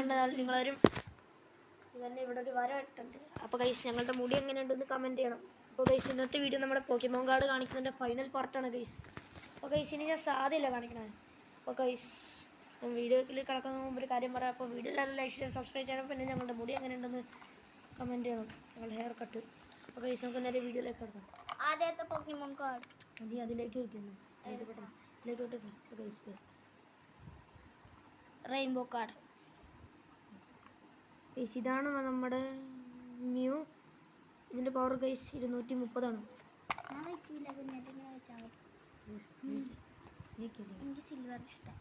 കണ്ടാൽ നിങ്ങളൊരും ഇവന്നെ ഇവിടെ ഒരു വര ഇട്ടുണ്ട്. അപ്പോൾ ഗൈസ് ഞങ്ങളുടെ മുടി എങ്ങനെയുണ്ടെന്ന് കമൻറ്റ് ചെയ്യണം. അപ്പോൾ ഗൈസ് ഇന്നത്തെ വീഡിയോ നമ്മുടെ പോക്കിമോൻ കാർഡ് കാണിക്കുന്നതിൻ്റെ ഫൈനൽ പാർട്ടാണ് ഗൈസ്. അപ്പോൾ ഗൈസ് ഇനി ഞാൻ സാധ്യല്ല കാണിക്കണേ. അപ്പോൾ ഗൈസ് വീഡിയോയിൽ കിടക്കുന്ന മുമ്പ് ഒരു കാര്യം പറയാം. അപ്പോൾ വീഡിയോ എല്ലാവരും ലൈക്ക് ചെയ്ത് സബ്സ്ക്രൈബ് ചെയ്യണം. പിന്നെ ഞങ്ങളുടെ മുടി എങ്ങനെയുണ്ടെന്ന് കമൻറ്റ് ചെയ്യണം, ഞങ്ങളുടെ ഹെയർ കട്ട്. അപ്പോൾ ഗൈസ് നമുക്ക് നേരെ വീഡിയോയിലേക്ക് കിടക്കാം. ആദ്യത്തെ പോക്കിമോൻ കാർഡ് നീ അതിലേക്ക് വയ്ക്കുന്നു, ഇതിലേക്ക് വിട്ടു. അപ്പോൾ ഗൈസ് റെയിൻബോ കാർഡ്. ഗൈസ് ഇതാണ് നമ്മുടെ മ്യൂ. ഇതിൻ്റെ പവർ ഗൈസ് 230 എനിക്ക് സിൽവർ ഇഷ്ടം.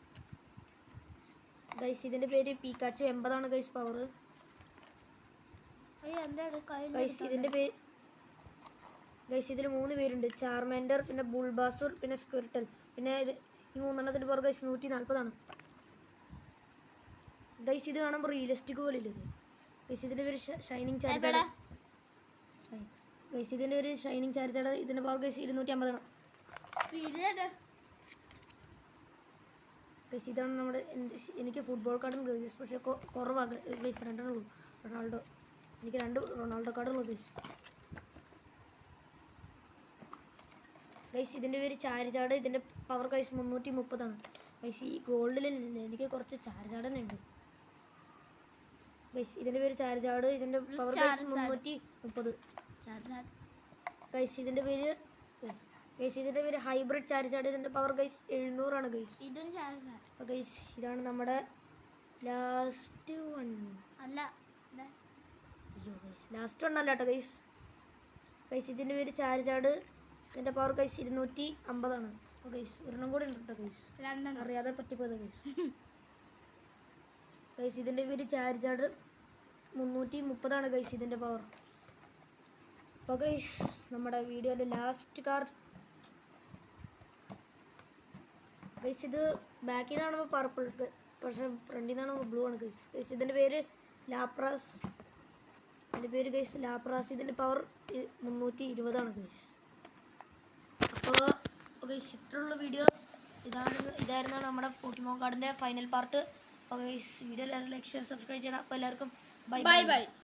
ഗൈസ് ഇതിൻ്റെ പേര് പീക്കാച്ചു 80 ഗൈസ് പവർ. ഗൈസ് ഇതിൻ്റെ പേര് ഗൈസ് ഇതിൽ 3 പേരുണ്ട്, ചാർമാൻഡർ, പിന്നെ ബുൾബാസുർ, പിന്നെ സ്ക്വിർട്ടൽ. പിന്നെ ഇത് ഈ 3 പവർ ഗൈസ് 140 ഗൈസ്. ഇത് കാണുമ്പോൾ റിയലിസ്റ്റിക് പോലെ ഇല്ല ഇത്. ഗൈസ് ഇതിൻ്റെ പേര് ഷൈനിങ് ചാർജർ. ഗൈസ് ഇതിൻ്റെ ഒരു ഷൈനിങ് ചാർജർ. ഇതിൻ്റെ പവർ ഗൈസ് 250 ഗൈസ്. ഇതാണ് നമ്മുടെ എനിക്ക് ഫുട്ബോൾ കാർഡും ഗൈസ്, പക്ഷേ കുറവാണ് ഗൈസ്. 2 ഉള്ളൂ റൊണാൾഡോ. എനിക്ക് 2 റൊണാൾഡോ കാർഡുള്ളൂ ഗൈസ്. ഗൈസ് ഇതിൻ്റെ പേര് ചാർജാർഡ്. ഇതിൻ്റെ പവർ ഗൈസ് 330 ഗൈസ്. ഈ ഗോൾഡിലില്ല, എനിക്ക് കുറച്ച് ചാർജാർഡ് തന്നെ ഉണ്ട് ഗൈസ്. ഇതിൻ്റെ പേര് ചാർജാർഡ്. ഇതിൻ്റെ പവർ ഗൈസ് 330 ഗൈസ്. ഇതിൻ്റെ പേര് ഗൈസ് ഇതിൻ്റെ പേര് ഹൈബ്രിഡ് ചാർജാർഡ്. ഇതിൻ്റെ പവർ ഗൈസ് 700 ഗൈസ്. ഇതും ചാർജാർഡ്. അപ്പോൾ ഗൈസ് ഇതാണ് നമ്മുടെ ലാസ്റ്റ് വൺ. അല്ല അയ്യോ ഗൈസ് ലാസ്റ്റ് വൺ അല്ല കേട്ടോ ഗൈസ്. ഗൈസ് ഇതിൻ്റെ പേര് ചാർജാർഡ്. ഇതിൻ്റെ പവർ ഗൈസ് 250 അപ്പോൾ ഗൈസ് ഒരെണ്ണം കൂടി ഉണ്ട് കേട്ടോ ഗൈസ്, അറിയാതെ പറ്റിപ്പോയത് ഗൈസ്. ഗൈസ് ഇതിൻ്റെ പേര് ചാർജാർഡ് 330 ഗൈസ് ഇതിൻ്റെ പവർ. അപ്പോൾ ഗൈസ് നമ്മുടെ വീഡിയോയിലെ ലാസ്റ്റ് കാർഡ് ഗൈസ്. ഇത് ബാക്കിൽ നിന്നാണ് പർപ്പിൾ, പക്ഷേ ഫ്രണ്ടിൽ നിന്നാണ് ബ്ലൂ ആണ് ഗൈസ്. ഗൈസ് ഇതിൻ്റെ പേര് ലാപ്രാസ്. ഇതിൻ്റെ പേര് ഗൈസ് ലാപ്രാസ്. ഇതിൻ്റെ പവർ 320 ഗൈസ്. അപ്പോൾ ഗൈസ് ഇത്രയുള്ള വീഡിയോ ഇതായിരുന്നു നമ്മുടെ പോക്കിമോൻ കാർഡിൻ്റെ ഫൈനൽ പാർട്ട്. അപ്പോൾ ഗൈസ് വീഡിയോ എല്ലാവരും ലൈക്ക് ഷെയർ സബ്സ്ക്രൈബ് ചെയ്യണം. അപ്പോൾ എല്ലാവർക്കും ബൈ ബൈ.